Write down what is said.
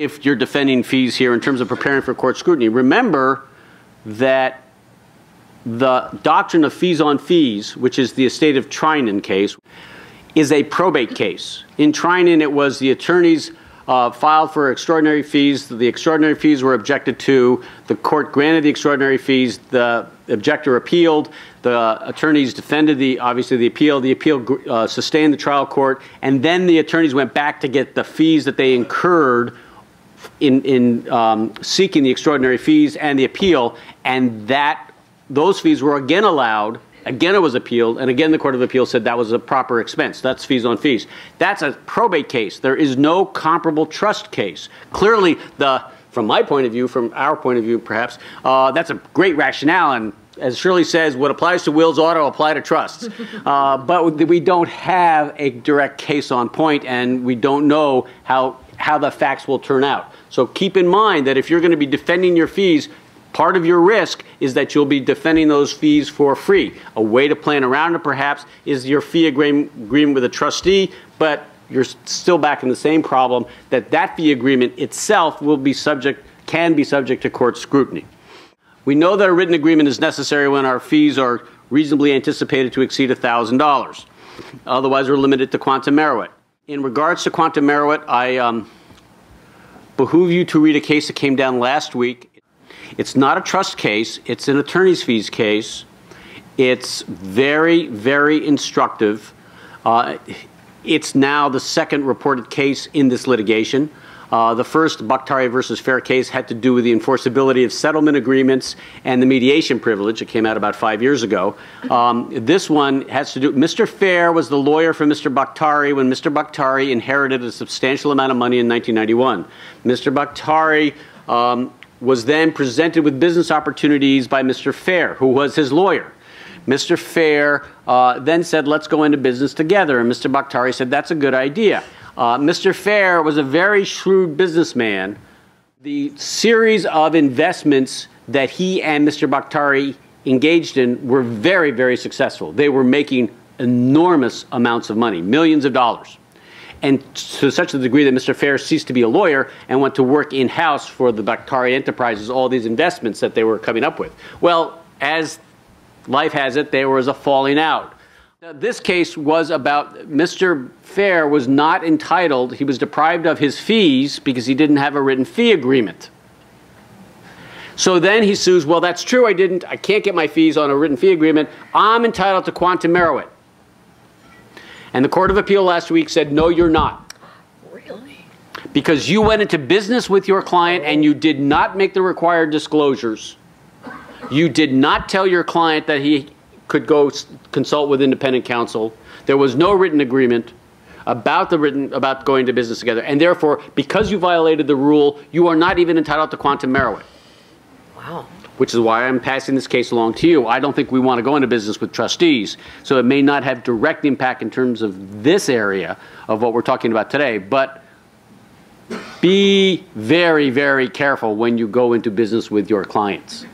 If you're defending fees here in terms of preparing for court scrutiny, remember that the doctrine of fees on fees, which is the estate of Trinan case, is a probate case. In Trinan, it was the attorneys filed for extraordinary fees. The extraordinary fees were objected to. The court granted the extraordinary fees. The objector appealed. The attorneys defended obviously the appeal. The appeal sustained the trial court. And then the attorneys went back to get the fees that they incurred in seeking the extraordinary fees and the appeal. And those fees were again allowed. Again, it was appealed, and again, the Court of Appeal said that was a proper expense. That's fees on fees. That's a probate case. There is no comparable trust case. Clearly, from my point of view, from our point of view, perhaps, that's a great rationale. And as Shirley says, what applies to wills ought to apply to trusts. But we don't have a direct case on point, and we don't know how the facts will turn out. So keep in mind that if you're going to be defending your fees, part of your risk is that you'll be defending those fees for free. A way to plan around it, perhaps, is your fee agreement with a trustee, but you're still back in the same problem that fee agreement itself can be subject to court scrutiny. We know that a written agreement is necessary when our fees are reasonably anticipated to exceed $1,000. Otherwise, we're limited to quantum meruit. In regards to quantum meruit, I behoove you to read a case that came down last week. It's not a trust case. It's an attorney's fees case. It's very, very instructive. It's now the second reported case in this litigation. The first, Bakhtari versus Fair case, had to do with the enforceability of settlement agreements and the mediation privilege. It came out about 5 years ago. This one has to do, Mr. Fair was the lawyer for Mr. Bakhtari when Mr. Bakhtari inherited a substantial amount of money in 1991. Mr. Bakhtari was then presented with business opportunities by Mr. Fair, who was his lawyer. Mr. Fair then said, let's go into business together. And Mr. Bakhtari said, that's a good idea. Mr. Fair was a very shrewd businessman. The series of investments that he and Mr. Bakhtari engaged in were very, very successful. They were making enormous amounts of money, millions of dollars. And to such a degree that Mr. Fair ceased to be a lawyer and went to work in-house for the Bakhtari enterprises, all these investments that they were coming up with. Well, as life has it, there was a falling out. Now, this case was about Mr. Fair was not entitled, he was deprived of his fees because he didn't have a written fee agreement. So then he sues, well, that's true, I can't get my fees on a written fee agreement, I'm entitled to quantum meruit. And the Court of Appeal last week said, no, you're not. Really? Because you went into business with your client and you did not make the required disclosures. You did not tell your client that he could go consult with independent counsel. There was no written agreement about going to business together. And therefore, because you violated the rule, you are not even entitled to quantum meruit. Wow. Which is why I'm passing this case along to you. I don't think we want to go into business with trustees, so it may not have direct impact in terms of this area of what we're talking about today, but be very, very careful when you go into business with your clients.